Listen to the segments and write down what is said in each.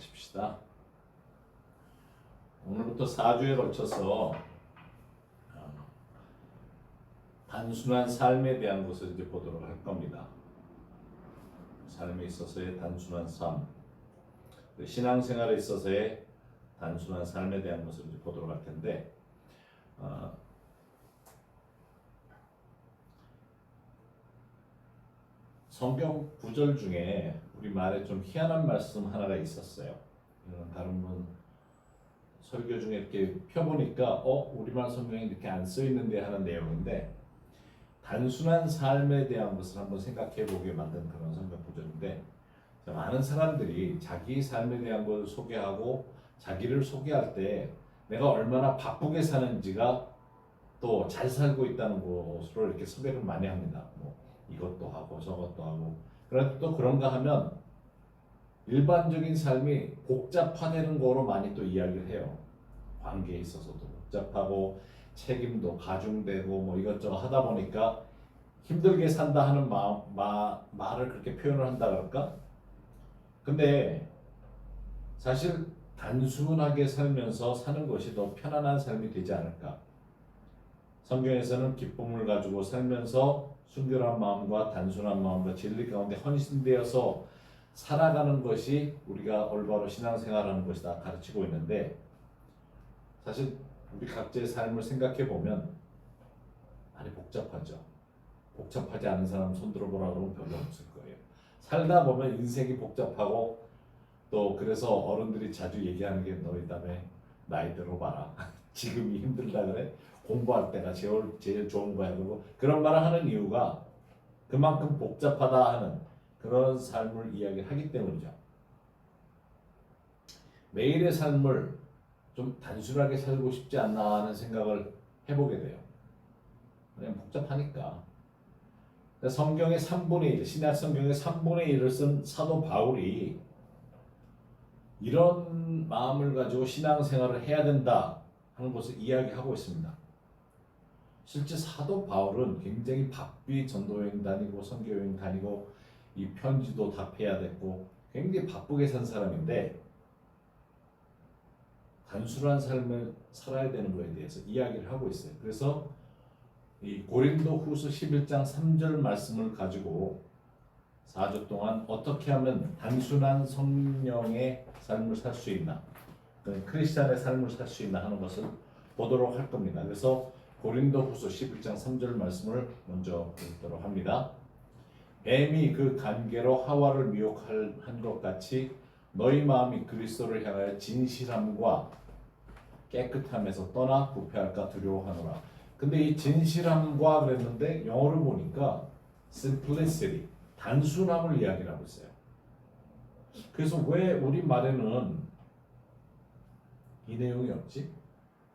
하십시다. 오늘부터 4주에 걸쳐서 단순한 삶에 대한 것을 이제 보도록 할 겁니다. 삶에 있어서의 단순한 삶, 신앙생활에 있어서의 단순한 삶에 대한 것을 이제 보도록 할 텐데, 성경 구절 중에 우리 말에 좀 희한한 말씀 하나가 있었어요. 다른 분 설교 중에 이렇게 펴보니까 우리말 성경에 이렇게 안 써 있는데 하는 내용인데, 단순한 삶에 대한 것을 한번 생각해 보게 만든 그런 성경 구절인데, 많은 사람들이 자기 삶에 대한 걸 소개하고 자기를 소개할 때 내가 얼마나 바쁘게 사는지가 또 잘 살고 있다는 것으로 이렇게 소개를 많이 합니다. 뭐 이것도 하고 저것도 하고. 그런데 또 그런가 하면 일반적인 삶이 복잡화되는 거로 많이 또 이야기를 해요. 관계에 있어서도 복잡하고 책임도 가중되고 뭐 이것저것 하다 보니까 힘들게 산다 하는 말을 그렇게 표현을 한다 그럴까? 근데 사실 단순하게 살면서 사는 것이 더 편안한 삶이 되지 않을까? 성경에서는 기쁨을 가지고 살면서 순결한 마음과 단순한 마음과 진리 가운데 헌신되어서 살아가는 것이 우리가 올바로 신앙생활하는 것이다 가르치고 있는데, 사실 우리 각자의 삶을 생각해 보면 많이 복잡하죠. 복잡하지 않은 사람 손 들어보라 그러면 별로 없을 거예요. 살다 보면 인생이 복잡하고, 또 그래서 어른들이 자주 얘기하는 게 너 이다음에 나이 들어봐라. 지금이 힘들다 그래? 공부할 때가 제일 좋은 거야. 그리고 그런 말을 하는 이유가 그만큼 복잡하다 하는 그런 삶을 이야기하기 때문이죠. 매일의 삶을 좀 단순하게 살고 싶지 않나 하는 생각을 해보게 돼요. 그냥 복잡하니까. 성경의 3분의 1, 신약 성경의 3분의 1을 쓴 사도 바울이 이런 마음을 가지고 신앙생활을 해야 된다 하는 것을 이야기하고 있습니다. 실제 사도 바울은 굉장히 바삐 전도여행 다니고 선교여행 다니고 이 편지도 답해야 됐고 굉장히 바쁘게 산 사람인데, 단순한 삶을 살아야 되는 것에 대해서 이야기를 하고 있어요. 그래서 이 고린도후서 11장 3절 말씀을 가지고 4주 동안 어떻게 하면 단순한 성령의 삶을 살 수 있나, 크리스찬의 삶을 살 수 있나 하는 것을 보도록 할 겁니다. 그래서 고린도후서 11장 3절 말씀을 먼저 읽도록 합니다. 뱀이 그 관계로 하와를 미혹한 것 같이 너희 마음이 그리스도를 향하여 진실함과 깨끗함에서 떠나 부패할까 두려워하노라. 근데 이 진실함과 그랬는데 영어를 보니까 simplicity, 단순함을 이야기하고 있어요. 그래서 왜 우리 말에는 이 내용이 없지?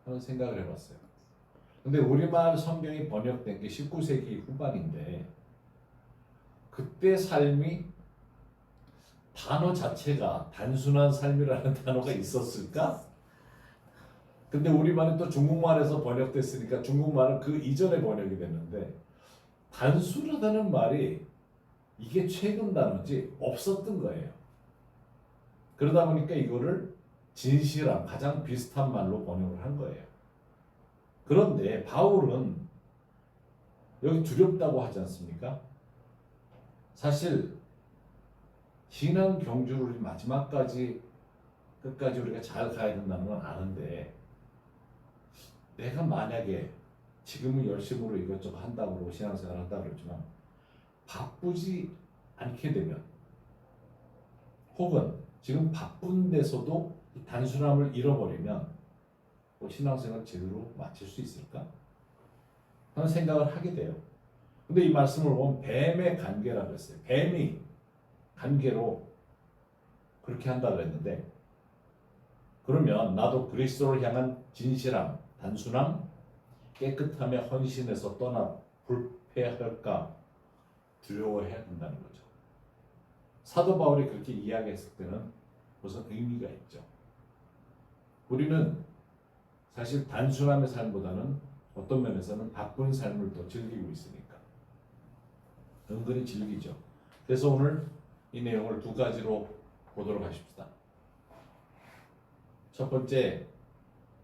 하는 생각을 해봤어요. 근데 우리말 성경이 번역된 게 19세기 후반인데, 그때 삶이 단어 자체가 단순한 삶이라는 단어가 있었을까? 근데 우리말은 또 중국말에서 번역됐으니까 중국말은 그 이전에 번역이 됐는데, 단순하다는 말이 이게 최근 단어지 없었던 거예요. 그러다 보니까 이거를 진실함, 가장 비슷한 말로 번역을 한 거예요. 그런데 바울은 여기 두렵다고 하지 않습니까? 사실 신앙 경주를 우리 마지막까지 끝까지 우리가 잘 가야 된다는 건 아는데, 내가 만약에 지금은 열심으로 이것저것 한다고 그러고 신앙생활 한다고 그랬지만 바쁘지 않게 되면, 혹은 지금 바쁜 데서도 이 단순함을 잃어버리면 신앙생활 제대로 마칠 수 있을까? 하는 생각을 하게 돼요. 근데 이 말씀을 보면 뱀의 관계라고 했어요. 뱀이 관계로 그렇게 한다고 했는데, 그러면 나도 그리스도를 향한 진실함, 단순함, 깨끗함에 헌신해서 떠나 불패할까 두려워해야 된다는 거죠. 사도 바울이 그렇게 이야기했을 때는 무슨 의미가 있죠. 우리는 사실 단순함의 삶보다는 어떤 면에서는 바쁜 삶을 더 즐기고 있으니까 은근히 즐기죠. 그래서 오늘 이 내용을 두 가지로 보도록 하십시다. 첫 번째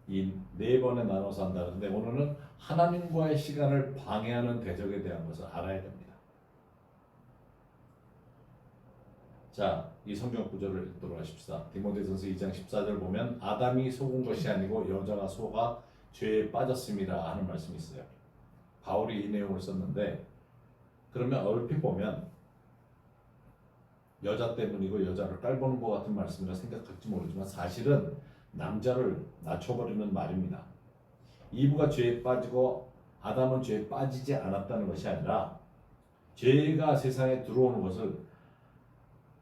이 네 번에 나눠서 한다는데 오늘은 하나님과의 시간을 방해하는 대적에 대한 것을 알아야 됩니다. 자, 이 성경 구절을 읽도록 하십시다. 디모데전서 2장 14절 보면 아담이 속은 것이 아니고 여자가 속아 죄에 빠졌습니다 하는 말씀이 있어요. 바울이 이 내용을 썼는데 그러면 얼핏 보면 여자 때문이고 여자를 깔보는 것 같은 말씀이라 생각할지 모르지만 사실은 남자를 낮춰버리는 말입니다. 이브가 죄에 빠지고 아담은 죄에 빠지지 않았다는 것이 아니라 죄가 세상에 들어오는 것을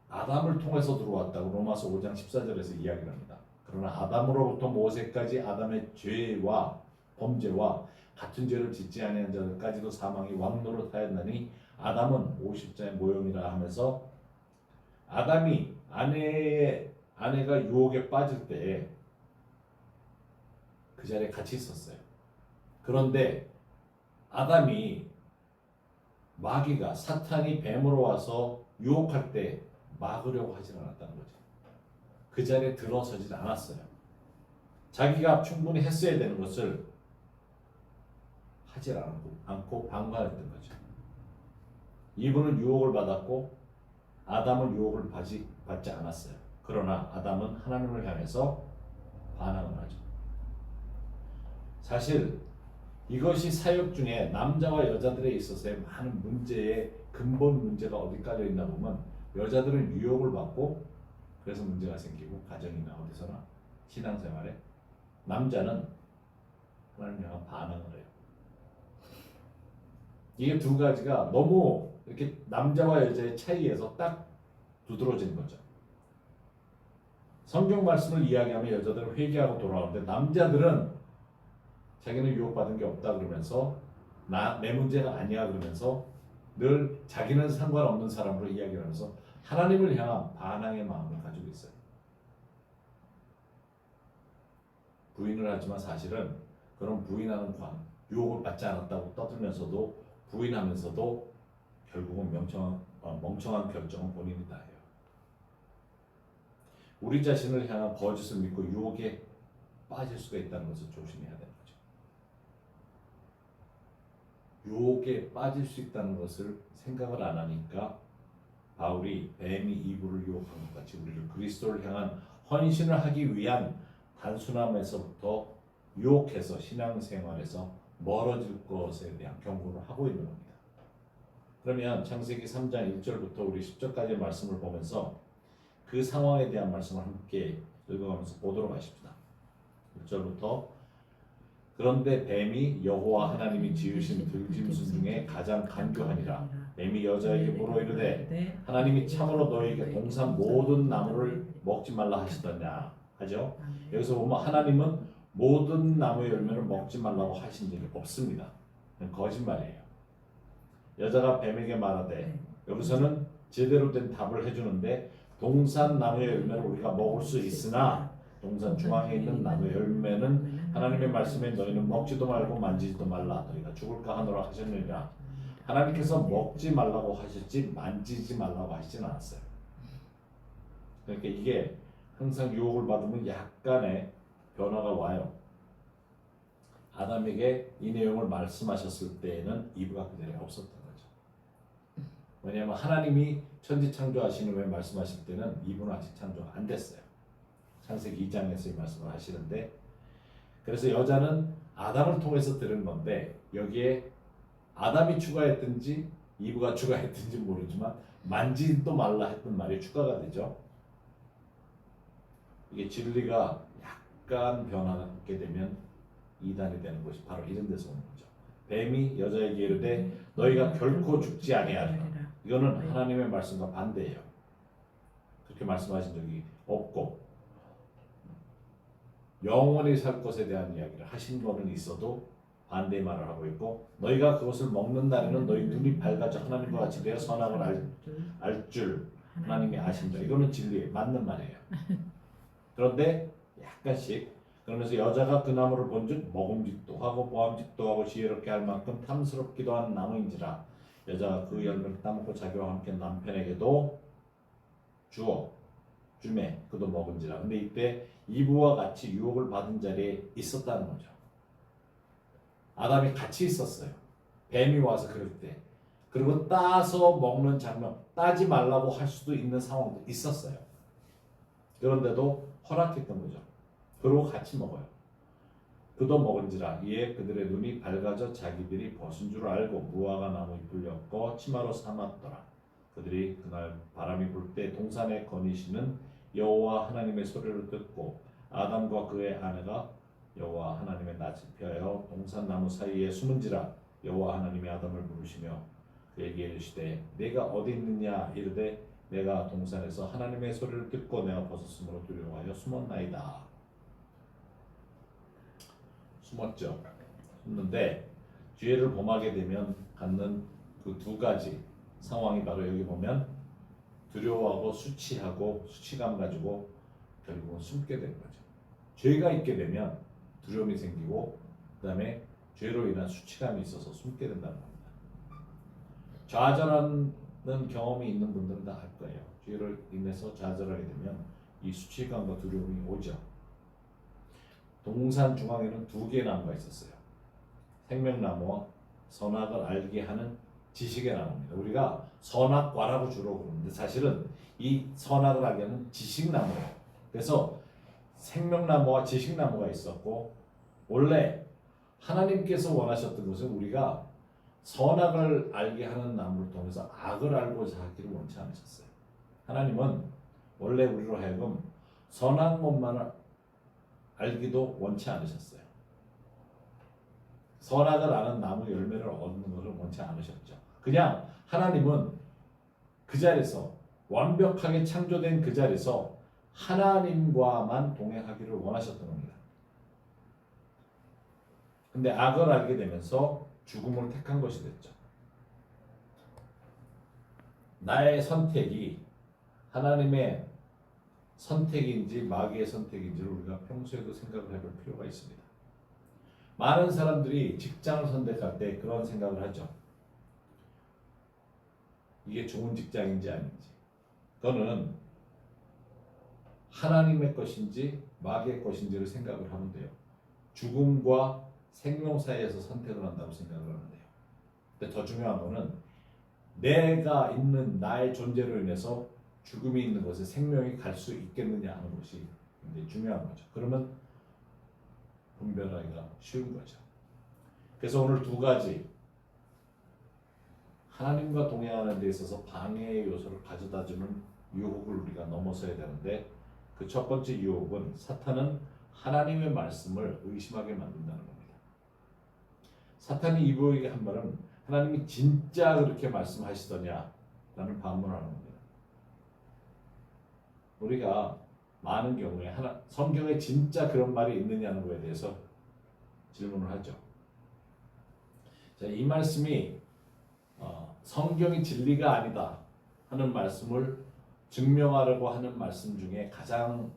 아담을 통해서 들어왔다고 로마서 5장 14절에서 이야기를 합니다. 그러나 아담으로부터 모세까지 아담의 죄와 범죄와 같은 죄를 짓지 아니한 자들까지도 사망이 왕노릇하였나니 아담은 50자의 모형이라 하면서 아담이 아내가 유혹에 빠질 때 그 자리에 같이 있었어요. 그런데 아담이 마귀가 사탄이 뱀으로 와서 유혹할 때 막으려고 하지 않았다는 거죠. 그 자리에 들어서지 않았어요. 자기가 충분히 했어야 되는 것을 하지 않고 방관했던 거죠. 이분은 유혹을 받았고 아담은 유혹을 받지 않았어요. 그러나 아담은 하나님을 향해서 반항을 하죠. 사실 이것이 사역 중에 남자와 여자들에 있어서의 많은 문제의 근본 문제가 어디 깔려 있나 보면 여자들은 유혹을 받고 그래서 문제가 생기고 가정이나 어디서나 신앙생활에 남자는 하나님 향한 반항을 해요. 이게 두 가지가 너무 이렇게 남자와 여자의 차이에서 딱 두드러지는 거죠. 성경 말씀을 이야기하면 여자들은 회개하고 돌아오는데 남자들은 자기는 유혹받은 게 없다 그러면서 내 문제가 아니야 그러면서 늘 자기는 상관없는 사람으로 이야기를 하면서 하나님을 향한 반항의 마음을 가지고 있어요. 부인을 하지만 사실은 그런 부인하는 유혹을 받지 않았다고 떠들면서도 부인하면서도 결국은 멍청한 결정은 본인이 다 해요. 우리 자신을 향한 거짓을 믿고 유혹에 빠질 수가 있다는 것을 조심해야 되는 거죠. 유혹에 빠질 수 있다는 것을 생각을 안 하니까 바울이 뱀이 이브를 유혹한 것 같이 우리를 그리스도를 향한 헌신을 하기 위한 단순함에서부터 유혹해서 신앙생활에서 멀어질 것에 대한 경고를 하고 있는 겁니다. 그러면 창세기 3장 1절부터 우리 10절까지의 말씀을 보면서 그 상황에 대한 말씀을 함께 읽어가면서 보도록 하십시다. 1절부터 그런데 뱀이 여호와 하나님이 지으신 들짐승 중에 가장 간교하니라. 뱀이 여자에게 물어 이르되 하나님이 참으로 너희에게 동산 모든 나무를 먹지 말라 하시더냐 하죠. 여기서 보면 하나님은 모든 나무의 열매를 먹지 말라고 하신 적이 없습니다. 거짓말이에요. 여자가 뱀에게 말하되 여기서는 제대로 된 답을 해주는데 동산 나무의 열매를 우리가 먹을 수 있으나 동산 중앙에 있는 나무의 열매는 하나님의 말씀에 너희는 먹지도 말고 만지지도 말라 너희가 죽을까 하노라 하셨느니라. 하나님께서 먹지 말라고 하셨지 만지지 말라고 하시진 않았어요. 그러니까 이게 항상 유혹을 받으면 약간의 변화가 와요. 아담에게 이 내용을 말씀하셨을 때에는 이브가 그 자리에 없었던 거죠. 왜냐하면 하나님이 천지 창조하시는 후에 말씀하실 때는 이브는 아직 창조가 안 됐어요. 창세기 2장에서 이 말씀을 하시는데 그래서 여자는 아담을 통해서 들은 건데 여기에 아담이 추가했든지 이브가 추가했든지 모르지만 만지도 말라 했던 말이 추가가 되죠. 이게 진리가 약간 변하게 되면 이단이 되는 것이 바로 이런 데서 오는 거죠. 뱀이 여자에게 이르되 너희가 결코 죽지 아니하리라. 이거는 하나님의 말씀과 반대예요. 그렇게 말씀하신 적이 없고 영원히 살 것에 대한 이야기를 하신 거는 있어도 반대의 말을 하고 있고 너희가 그것을 먹는 날에는 너희 눈이 밝아져 하나님과 같이 되어 선악을 알 줄 하나님이 아신다. 이거는 진리에 맞는 말이에요. 그런데 약간씩 그러면서 여자가 그 나무를 본즉 먹음직도 하고 보암직도 하고 지혜롭게 할 만큼 탐스럽기도 한 나무인지라 여자가 그 열매를 따먹고 자기와 함께 남편에게도 주어 쯤에 그도 먹은지라. 근데 이때 이브와 같이 유혹을 받은 자리에 있었다는 거죠. 아담이 같이 있었어요. 뱀이 와서 그럴 때. 그리고 따서 먹는 장면, 따지 말라고 할 수도 있는 상황도 있었어요. 그런데도 허락했던 거죠. 그러고 같이 먹어요. 그도 먹은지라 이에 그들의 눈이 밝아져 자기들이 벗은 줄 알고 무화과 나무 잎을 엮어 치마로 삼았더라. 그들이 그날 바람이 불 때 동산에 거니시는 여호와 하나님의 소리를 듣고 아담과 그의 아내가 여호와 하나님의 낯을 피하여 동산 나무 사이에 숨은지라. 여호와 하나님이 아담을 부르시며 그에게 이르시되 내가 어디 있느냐 이르되 내가 동산에서 하나님의 소리를 듣고 내가 벗었으므로 두려워하여 숨었나이다. 숨었죠. 숨는데 기회를 범하게 되면 갖는 그 두 가지 상황이 바로 여기 보면 두려워하고 수치하고 수치감 가지고 결국은 숨게 된 거죠. 죄가 있게 되면 두려움이 생기고 그 다음에 죄로 인한 수치감이 있어서 숨게 된다는 겁니다. 좌절하는 경험이 있는 분들은 다 알 거예요. 죄로 인해서 좌절하게 되면 이 수치감과 두려움이 오죠. 동산 중앙에는 두 개의 나무가 있었어요. 생명나무와 선악을 알게 하는 지식의 나무입니다. 우리가 선악과라고 주로 부르는데 사실은 이 선악을 알게 하는 지식나무예요. 그래서 생명나무와 지식나무가 있었고 원래 하나님께서 원하셨던 것은 우리가 선악을 알게 하는 나무를 통해서 악을 알고자 하기를 원치 않으셨어요. 하나님은 원래 우리로 하여금 선한 것만을 알기도 원치 않으셨어요. 선악을 아는 나무 열매를 얻는 것을 원치 않으셨죠. 그냥 하나님은 그 자리에서 완벽하게 창조된 그 자리에서 하나님과만 동행하기를 원하셨던 겁니다. 근데 악을 알게 되면서 죽음을 택한 것이 됐죠. 나의 선택이 하나님의 선택인지 마귀의 선택인지를 우리가 평소에도 생각을 해볼 필요가 있습니다. 많은 사람들이 직장을 선택할 때 그런 생각을 하죠. 이게 좋은 직장인지 아닌지. 그거는 하나님의 것인지 마귀의 것인지를 생각을 하면 돼요. 죽음과 생명 사이에서 선택을 한다고 생각을 하면 돼요. 근데 더 중요한 거는 내가 있는 나의 존재로 인해서 죽음이 있는 곳에 생명이 갈 수 있겠느냐 하는 것이 굉장히 중요한 거죠. 그러면 분별하기가 쉬운 거죠. 그래서 오늘 두 가지 하나님과 동행하는 데 있어서 방해의 요소를 가져다주는 유혹을 우리가 넘어서야 되는데 그 첫 번째 유혹은 사탄은 하나님의 말씀을 의심하게 만든다는 겁니다. 사탄이 이브에게 한 말은 하나님이 진짜 그렇게 말씀하시더냐 라는 반문을 하는 겁니다. 우리가 많은 경우에 성경에 진짜 그런 말이 있느냐는 거에 대해서 질문을 하죠. 자, 이 말씀이 성경이 진리가 아니다 하는 말씀을 증명하려고 하는 말씀 중에 가장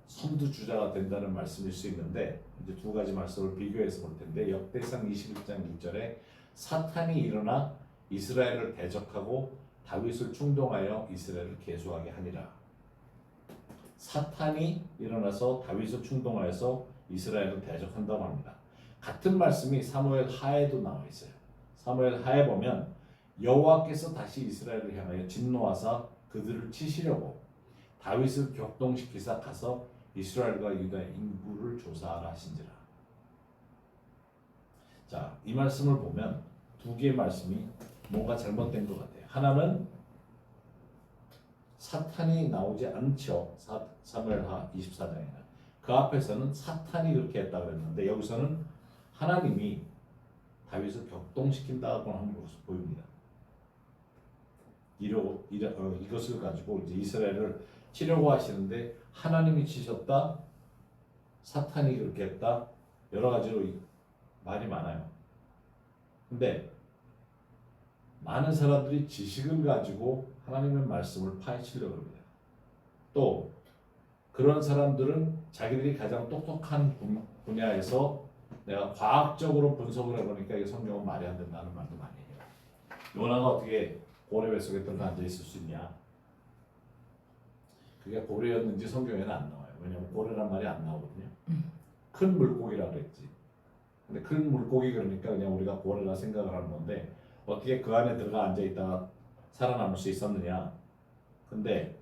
선두주자가 된다는 말씀일 수 있는데 이제 두 가지 말씀을 비교해서 볼 텐데 역대상 21장 6절에 사탄이 일어나 이스라엘을 대적하고 다윗을 충동하여 이스라엘을 계수하게 하니라. 사탄이 일어나서 다윗을 충동하여서 이스라엘을 대적한다고 합니다. 같은 말씀이 사무엘 하에도 나와 있어요. 사무엘 하에 보면 여호와께서 다시 이스라엘을 향하여 진노하사 그들을 치시려고 다윗을 격동시키사 가서 이스라엘과 유다의 인구를 조사하라 하신지라. 자, 이 말씀을 보면 두 개의 말씀이 뭔가 잘못된 것 같아요. 하나는 사탄이 나오지 않죠. 사무엘하 24장에는. 그 앞에서는 사탄이 그렇게 했다 그랬는데 여기서는 하나님이 다윗을 격동시킨다고 하는 것을 보입니다. 이것을 가지고 이제 이스라엘을 치려고 하시는데 하나님이 치셨다, 사탄이 그렇게 했다, 여러 가지로 말이 많아요. 근데 많은 사람들이 지식을 가지고 하나님의 말씀을 파헤치려고 합니다. 또 그런 사람들은 자기들이 가장 똑똑한 분야에서 내가 과학적으로 분석을 해보니까 이 성경은 말이 안 된다는 말도 많이 해요. 요나가 어떻게 고래 뱃속에 들어가 앉아 있을 수 있냐? 그게 고래였는지 성경에는 안 나와요. 왜냐하면 고래란 말이 안 나오거든요. 큰 물고기라 그랬지. 근데 큰 물고기 그러니까 그냥 우리가 고래라 생각을 하는 건데 어떻게 그 안에 들어가 앉아 있다가 살아남을 수 있었느냐? 근데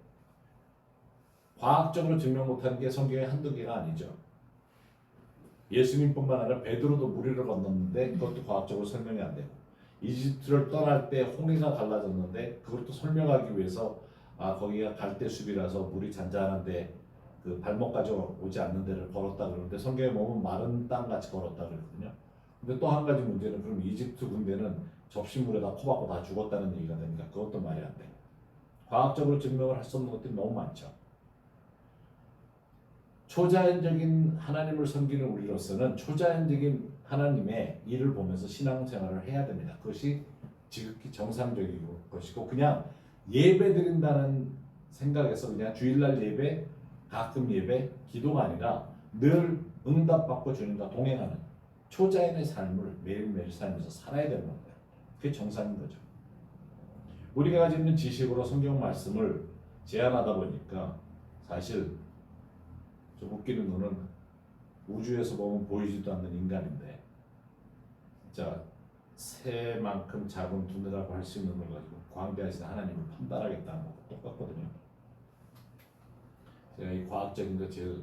과학적으로 증명 못하는 게 성경의 한두 개가 아니죠. 예수님뿐만 아니라 베드로도 무리를 건넜는데 그것도 과학적으로 설명이 안 되고 이집트를 떠날 때 홍해가 갈라졌는데 그것도 설명하기 위해서 거기가 갈대숲이라서 물이 잔잔한데 그 발목까지 오지 않는 데를 걸었다 그러는데 성경에 보면 마른 땅 같이 걸었다 그러거든요. 근데 또 한 가지 문제는 그럼 이집트 군대는 접시물에다 코박고 다 죽었다는 얘기가 되니까 그것도 말이 안 돼. 과학적으로 증명을 할 수 없는 것들이 너무 많죠. 초자연적인 하나님을 섬기는 우리로서는 초자연적인 하나님의 일을 보면서 신앙생활을 해야 됩니다. 그것이 지극히 정상적인 것이고 그냥 예배 드린다는 생각에서 그냥 주일날 예배, 가끔 예배, 기도가 아니라 늘 응답받고 주님과 동행하는 초자연의 삶을 매일매일 살면서 살아야 되는 겁니다. 그게 정상인 거죠. 우리가 가지고 있는 지식으로 성경 말씀을 제안하다 보니까 사실 좀 웃기는 거는 우주에서 보면 보이지도 않는 인간인데 진짜 새만큼 작은 두뇌라고 할 수 있는 걸 가지고 광대하신 하나님을 판단하겠다는 거 똑같거든요. 제가 이 과학적인 거 제일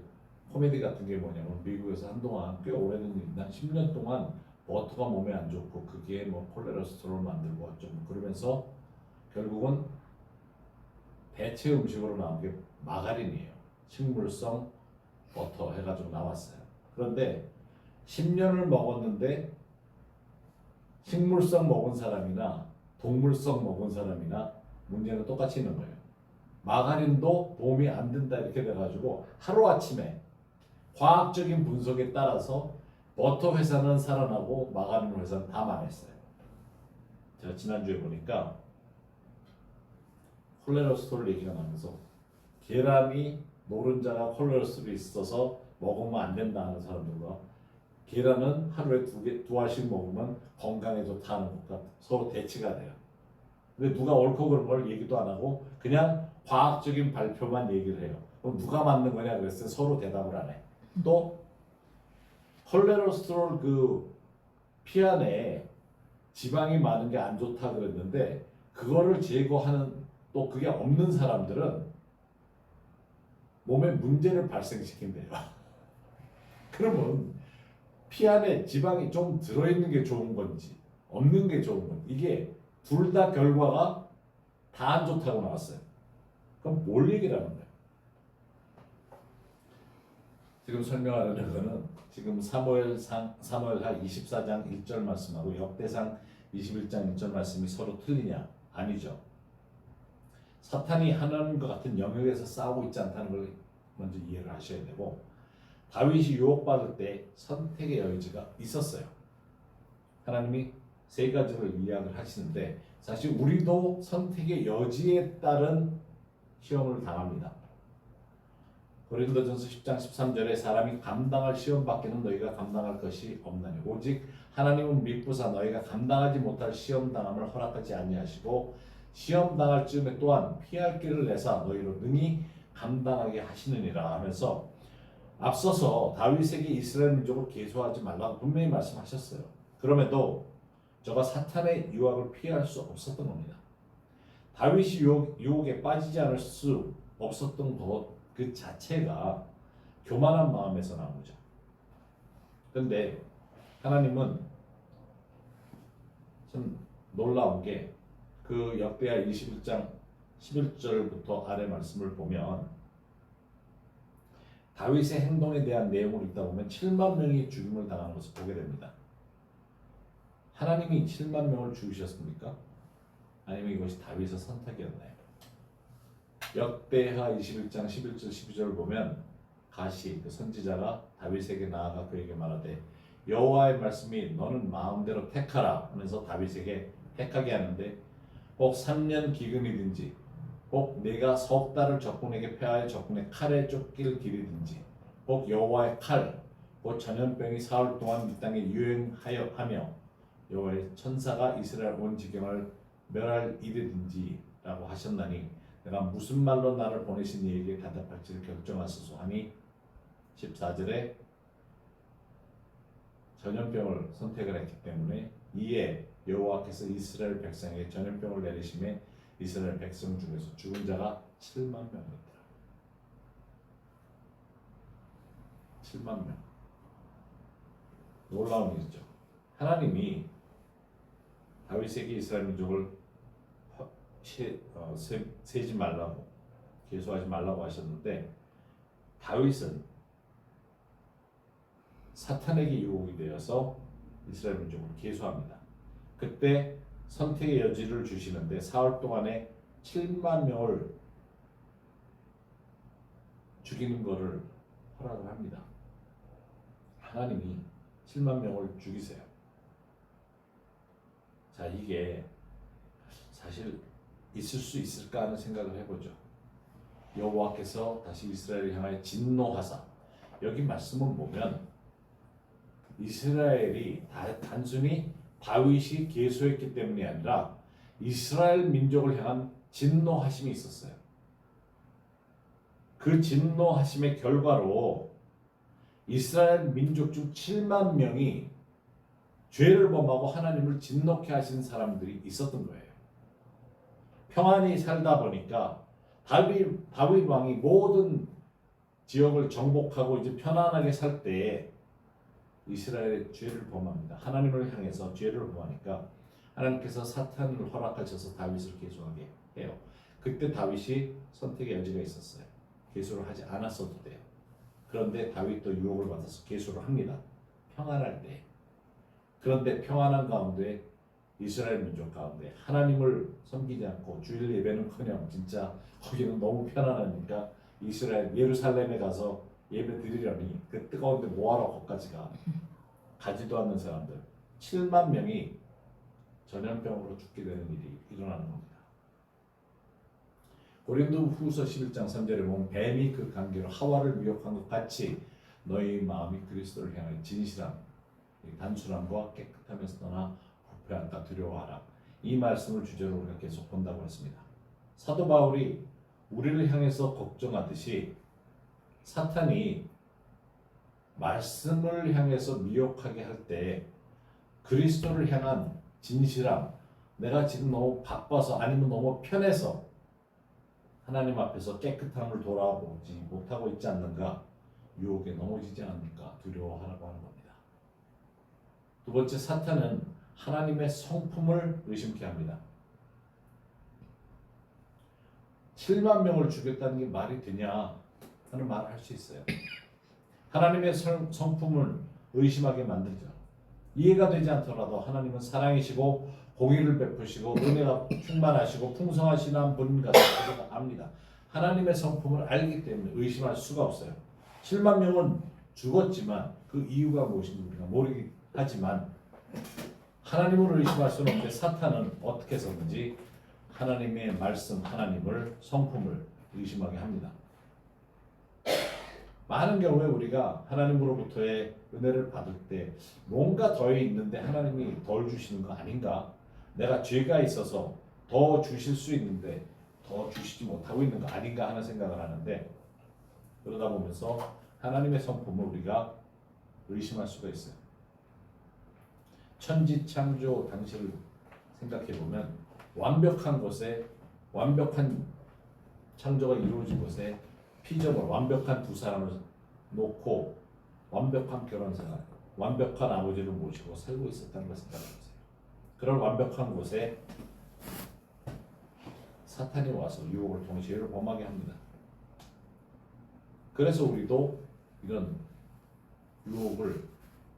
코미디 같은 게 뭐냐면 미국에서 한동안 꽤 오래된 일인데 10년 동안 버터가 몸에 안 좋고 그게 뭐 콜레스테롤 만들고 어쩌고 그러면서 결국은 대체 음식으로 나온 게 마가린이에요. 식물성 버터 해가지고 나왔어요. 그런데 10년을 먹었는데 식물성 먹은 사람이나 동물성 먹은 사람이나 문제는 똑같이 있는 거예요. 마가린도 도움이 안 된다 이렇게 돼가지고 하루아침에 과학적인 분석에 따라서 버터 회사는 살아나고 마가린 회사는 다 망했어요. 제가 지난주에 보니까 콜레스테롤 얘기가 나면서 계란이 노른자가 콜레스테롤이 있어서 먹으면 안 된다 하는 사람들과 계란은 하루에 두 알씩 먹으면 건강에 좋다는 것과 서로 대치가 돼요. 근데 누가 옳고 그른 걸 얘기도 안 하고 그냥 과학적인 발표만 얘기를 해요. 그럼 누가 맞는 거냐 그랬을 때 서로 대답을 안 해. 또 콜레스테롤 그 피 안에 지방이 많은 게 안 좋다 그랬는데 그거를 제거하는 또 그게 없는 사람들은 몸에 문제를 발생시킨대요. 그러면 피 안에 지방이 좀 들어있는 게 좋은 건지 없는 게 좋은 건지 이게 둘 다 결과가 다 안 좋다고 나왔어요. 그럼 뭘 얘기를 하는 거예요? 지금 설명하려는 거는 지금 사무엘하 24장 1절 말씀하고 역대상 21장 1절 말씀이 서로 틀리냐? 아니죠. 사탄이 하나님과 같은 영역에서 싸우고 있지 않다는 걸 먼저 이해를 하셔야 되고 다윗이 유혹받을 때 선택의 여지가 있었어요. 하나님이 세 가지를 이야기를 하시는데 사실 우리도 선택의 여지에 따른 시험을 당합니다. 고린도전서 10장 13절에 사람이 감당할 시험 밖에는 너희가 감당할 것이 없나니 오직 하나님은 미쁘사 너희가 감당하지 못할 시험 당함을 허락하지 아니하시고 시험 당할 즈음에 또한 피할 길을 내사 너희로 능히 감당하게 하시느니라 하면서 앞서서 다윗에게 이스라엘 민족을 계수하지 말라고 분명히 말씀하셨어요. 그럼에도 저가 사탄의 유혹을 피할 수 없었던 겁니다. 다윗이 유혹에 빠지지 않을 수 없었던 것 그 자체가 교만한 마음에서 나온 거죠. 그런데 하나님은 참 놀라운 게 그 역대하 21장 11절부터 아래 말씀을 보면 다윗의 행동에 대한 내용을 읽다 보면 7만 명이 죽임을 당하는 것을 보게 됩니다. 하나님이 7만 명을 죽이셨습니까? 아니면 이것이 다윗의 선택이었나요? 역대하 21장 11절 12절을 보면 가시 그 선지자가 다윗에게 나아가 그에게 말하되 여호와의 말씀이 너는 마음대로 택하라 하면서 다윗에게 택하게 하는데 꼭 3년 기근이든지 꼭 내가 석 달을 적군에게 패하여 적군의 칼에 쫓길 길이든지 꼭 여호와의 칼 곧 전염병이 사흘 동안 이 땅에 유행하여 하며 여호와의 천사가 이스라엘 온 지경을 멸할 일이든지라고 하셨나니 내가 무슨 말로 나를 보내신 이에게 가답할지를 결정하소서 하니 14절에 전염병을 선택을 했기 때문에 이에 여호와께서 이스라엘 백성에게 전염병을 내리심에 이스라엘 백성 중에서 죽은 자가 7만 명이었더라. 7만 명. 놀라운 일이죠. 하나님이 다윗에게 이스라엘 민족을 세지 말라고, 계수하지 말라고 하셨는데 다윗은 사탄에게 유혹이 되어서 이스라엘 민족을 계수합니다. 그때 선택의 여지를 주시는데 사흘 동안에 7만 명을 죽이는 것을 허락을 합니다. 하나님이 7만 명을 죽이세요. 자, 이게 사실 있을 수 있을까 하는 생각을 해보죠. 여호와께서 다시 이스라엘을 향하여 진노하사, 여기 말씀을 보면 이스라엘이 단순히 다윗이 계수했기 때문이 아니라 이스라엘 민족을 향한 진노하심이 있었어요. 그 진노하심의 결과로 이스라엘 민족 중 7만 명이 죄를 범하고 하나님을 진노케 하신 사람들이 있었던 거예요. 평안히 살다 보니까 다윗 왕이 모든 지역을 정복하고 이제 편안하게 살 때에 이스라엘의 죄를 범합니다. 하나님을 향해서 죄를 범하니까 하나님께서 사탄을 허락하셔서 다윗을 계수하게 해요. 그때 다윗이 선택의 여지가 있었어요. 계수를 하지 않았어도 돼요. 그런데 다윗도 유혹을 받아서 계수를 합니다. 평안할 때. 그런데 평안한 가운데 이스라엘 민족 가운데 하나님을 섬기지 않고 주일 예배는커녕 진짜 거기는 너무 편안하니까 이스라엘 예루살렘에 가서 예배 드리려니 그 뜨거운데 뭐하러 거기까지 가. 가지도 않는 사람들 7만 명이 전염병으로 죽게 되는 일이 일어나는 겁니다. 고린도후서 11장 3절에 보면 뱀이 그 관계로 하와를 미혹한 것 같이 너희 마음이 그리스도를 향한 진실함, 단순함과 깨끗함에서 떠나 부패한다 두려워하라. 이 말씀을 주제로 우리가 계속 본다고 했습니다. 사도 바울이 우리를 향해서 걱정하듯이 사탄이 말씀을 향해서 미혹하게 할 때 그리스도를 향한 진실함, 내가 지금 너무 바빠서 아니면 너무 편해서 하나님 앞에서 깨끗함을 돌아보지 못하고 있지 않는가, 유혹에 넘어지지 않을까 두려워하라고 하는 겁니다. 두 번째, 사탄은 하나님의 성품을 의심케 합니다. 7만 명을 죽였다는 게 말이 되냐 하는 말을 할 수 있어요. 하나님의 성품을 의심하게 만들죠. 이해가 되지 않더라도 하나님은 사랑이시고 공의를 베푸시고 은혜가 충만하시고 풍성하신 분 같은 것을 압니다. 하나님의 성품을 알기 때문에 의심할 수가 없어요. 7만 명은 죽었지만 그 이유가 무엇인지 우리가 모르긴 하지만 하나님을 의심할 수는 없는데 사탄은 어떻게 해서든지 하나님의 말씀, 하나님을 성품을 의심하게 합니다. 많은 경우에 우리가 하나님으로부터의 은혜를 받을 때 뭔가 더 있는데 하나님이 덜 주시는 거 아닌가? 내가 죄가 있어서 더 주실 수 있는데 더 주시지 못하고 있는 거 아닌가 하는 생각을 하는데, 그러다 보면서 하나님의 성품을 우리가 의심할 수가 있어요. 천지창조 당시를 생각해 보면 완벽한 곳에, 완벽한 창조가 이루어진 곳에 피조물, 완벽한 두 사람을 놓고 완벽한 결혼생활, 완벽한 아버지를 모시고 살고 있었다는 것을 생각해보세요. 그런 완벽한 곳에 사탄이 와서 유혹을 통해 죄를 범하게 합니다. 그래서 우리도 이런 유혹을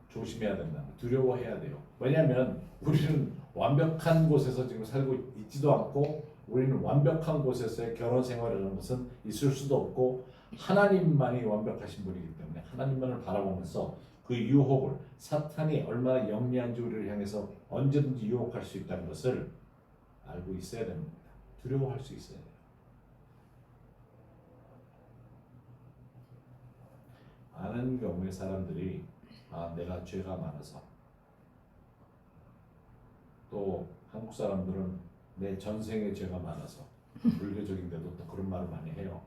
조심해야 된다. 두려워해야 돼요. 왜냐하면 우리는 완벽한 곳에서 지금 살고 있지도 않고 우리는 완벽한 곳에서의 결혼 생활이라는 것은 있을 수도 없고 하나님만이 완벽하신 분이기 때문에 하나님만을 바라보면서 그 유혹을, 사탄이 얼마나 영리한지 우리를 향해서 언제든지 유혹할 수 있다는 것을 알고 있어야 됩니다. 두려워할 수 있어야 돼요. 많은 경우에 사람들이 내가 죄가 많아서, 또 한국 사람들은 내 전생에 죄가 많아서 불교적인데도 또 그런 말을 많이 해요.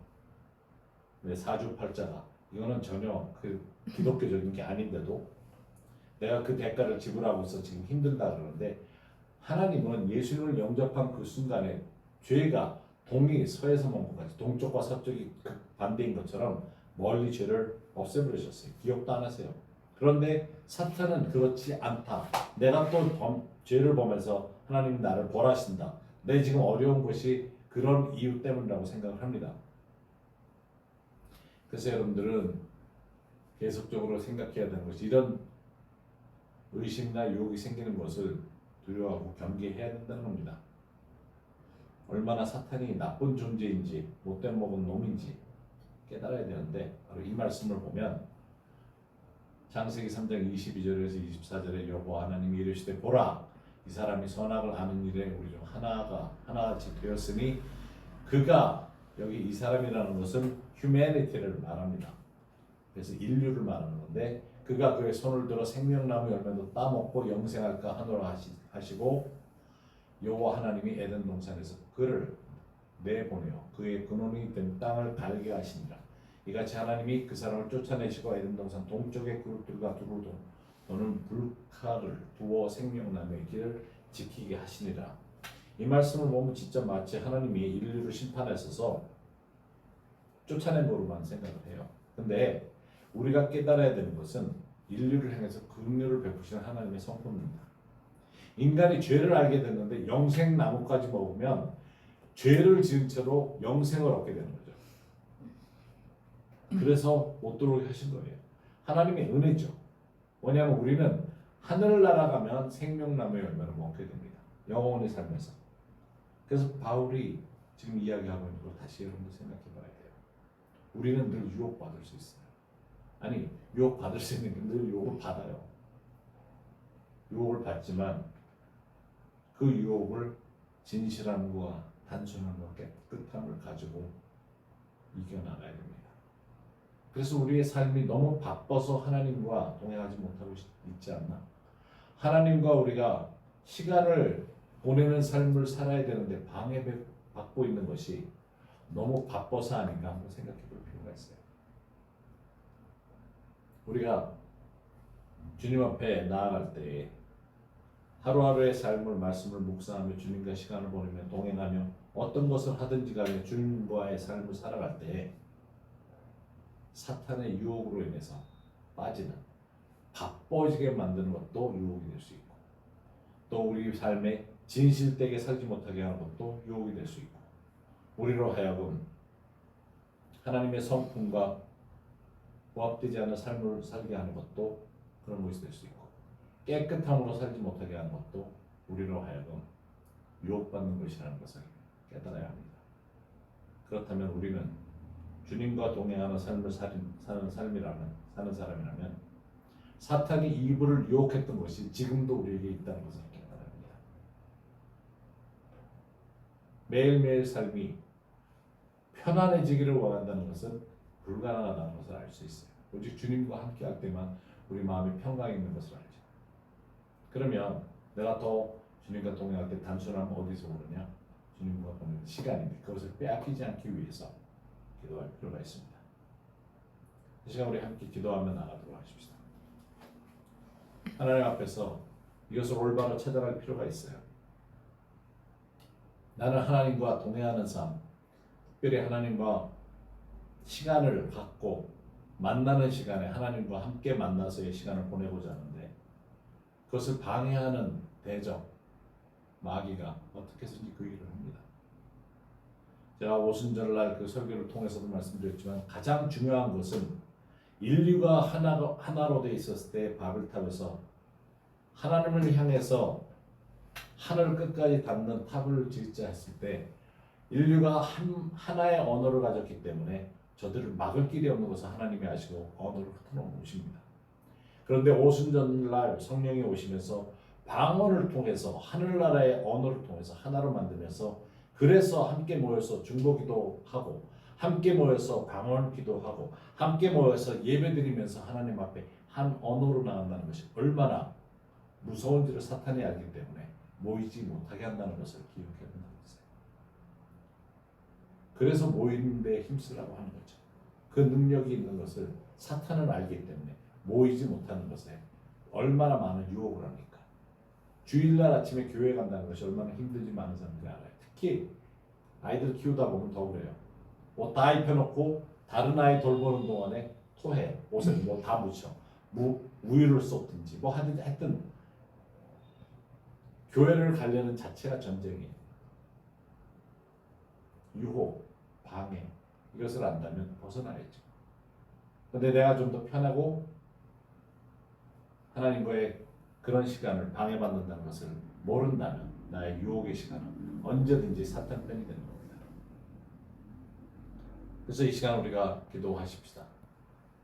왜 사주팔자가 이거는 전혀 그 기독교적인 게 아닌데도 내가 그 대가를 지불하고서 지금 힘들다 그러는데 하나님은 예수님을 영접한 그 순간에 죄가 동이 서에서 먼 것까지 동쪽과 서쪽이 반대인 것처럼 멀리 죄를 없애버리셨어요. 기억도 안 하세요. 그런데 사탄은 그렇지 않다. 내가 또 죄를 보면서 하나님이 나를 벌하신다. 내 지금 어려운 것이 그런 이유 때문이라고 생각을 합니다. 그래서 여러분들은 계속적으로 생각해야 되는 것이 이런 의심이나 유혹이 생기는 것을 두려워하고 경계해야 된다는 겁니다. 얼마나 사탄이 나쁜 존재인지 못된 먹은 놈인지 깨달아야 되는데 바로 이 말씀을 보면 창세기 3장 22절에서 24절에 여호와 하나님이 이르시되 보라 이 사람이 선악을 아는 일에 우리 중 하나같이 되었으니 그가 여기 이 사람이라는 것은 humanity를 말합니다. 그래서 인류를 말하는 건데 그가 그의 손을 들어 생명나무 열매도 따먹고 영생할까 하노라 하시고 여호와 하나님이 에덴 동산에서 그를 내보내어 그의 근원이 된 땅을 갈게 하시니라. 이같이 하나님이 그 사람을 쫓아내시고 에덴 동산 동쪽의 그룹들과 두루 너는 불칼을 부어 생명나무의 길을 지키게 하시니라. 이 말씀을 보면 진짜 마치 하나님이 인류를 심판하셔서 쫓아낸 거로만 생각을 해요. 근데 우리가 깨달아야 되는 것은 인류를 향해서 긍휼을 베푸시는 하나님의 성품입니다. 인간이 죄를 알게 됐는데 영생나무까지 먹으면 죄를 지은 채로 영생을 얻게 되는 거죠. 그래서 못 들어오게 하신 거예요. 하나님의 은혜죠. 뭐냐면 우리는 하늘을 날아가면 생명나무의 열매를 먹게 됩니다. 영원히 살면서. 그래서 바울이 지금 이야기하고 있는 걸 다시 여러분들 생각해 봐야 돼요. 우리는 늘 유혹받을 수 있어요. 아니 유혹받을 수 있는 게 늘 유혹을 받아요. 유혹을 받지만 그 유혹을 진실함과 단순함과 깨끗함을 가지고 이겨나가야 됩니다. 그래서 우리의 삶이 너무 바빠서 하나님과 동행하지 못하고 있지 않나? 하나님과 우리가 시간을 보내는 삶을 살아야 되는데 방해받고 있는 것이 너무 바빠서 아닌가 한번 생각해 볼 필요가 있어요. 우리가 주님 앞에 나아갈 때 하루하루의 삶을 말씀을 묵상하며 주님과 시간을 보내며 동행하며 어떤 것을 하든지 간에 주님과의 삶을 살아갈 때 사탄의 유혹으로 인해서 빠지는 바빠지게 만드는 것도 유혹이 될 수 있고 또 우리 삶에 진실되게 살지 못하게 하는 것도 유혹이 될 수 있고 우리로 하여금 하나님의 성품과 부합되지 않은 삶을 살게 하는 것도 그런 것이 될 수 있고 깨끗함으로 살지 못하게 하는 것도 우리로 하여금 유혹받는 것이라는 것을 깨달아야 합니다. 그렇다면 우리는 주님과 동행하는 삶을 사는 사람이라면 사탄이 이브를 유혹했던 것이 지금도 우리에게 있다는 것을 깨달아야 합니다. 매일매일 삶이 편안해지기를 원한다는 것은 불가능하다는 것을 알 수 있어요. 오직 주님과 함께할 때만 우리 마음이 평강이 있는 것을 알죠. 그러면 내가 더 주님과 동행할 때 단순함 어디서 오느냐? 주님과 보내는 시간인데 그것을 빼앗기지 않기 위해서 기도할 필요가 있습니다. 이 시간 우리 함께 기도하며 나가도록 하십시다. 하나님 앞에서 이것을 올바로 찾아갈 필요가 있어요. 나는 하나님과 동행하는 삶, 특별히 하나님과 시간을 갖고 만나는 시간에 하나님과 함께 만나서의 시간을 보내고자 하는데 그것을 방해하는 대적, 마귀가 어떻게 해서든지 그 일을 합니다. 제가 오순절날 그 설교를 통해서도 말씀드렸지만 가장 중요한 것은 인류가 하나로 돼 있었을 때 바벨탑에서 하나님을 향해서 하늘 끝까지 닿는 탑을 짓자 했을 때 인류가 하나의 언어를 가졌기 때문에 저들을 막을 길이 없는 것을 하나님이 아시고 언어를 흩어놓은 것입니다. 그런데 오순절날 성령이 오시면서 방언을 통해서 하늘나라의 언어를 통해서 하나로 만들면서 그래서 함께 모여서 중보기도 하고 함께 모여서 방언 기도하고 함께 모여서 예배드리면서 하나님 앞에 한 언어로 나간다는 것이 얼마나 무서운지를 사탄이 알기 때문에 모이지 못하게 한다는 것을 기억해야 된다는 것이에요. 그래서 모이는데 힘쓰라고 하는 거죠. 그 능력이 있는 것을 사탄은 알기 때문에 모이지 못하는 것에 얼마나 많은 유혹을 합니까? 주일날 아침에 교회 간다는 것이 얼마나 힘든지 많은 사람들이 알아요. 특히 아이들 키우다 보면 더 그래요. 뭐 다 입혀놓고 다른 아이 돌보는 동안에 토해. 옷에 뭐 다 묻혀. 우유를 쏟든지 뭐 하든 교회를 가려는 자체가 전쟁이에요. 유혹, 방해 이것을 안다면 벗어나야죠. 근데 내가 좀 더 편하고 하나님과의 그런 시간을 방해받는다는 것을 모른다면 나의 유혹의 시간은 언제든지 사탄 편이 되는 겁니다. 그래서 이 시간 우리가 기도하십시다.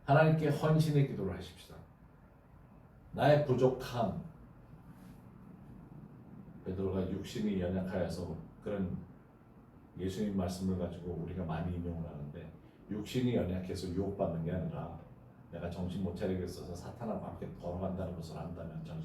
하나님께 헌신의 기도를 하십시다. 나의 부족함, 베드로가 육신이 연약하여서 그런 예수님 말씀을 가지고 우리가 많이 인용을 하는데 육신이 연약해서 유혹받는 게 아니라 내가 정신 못 차리겠어서 사탄하고 함께 걸어간다는 것을 안다면 저는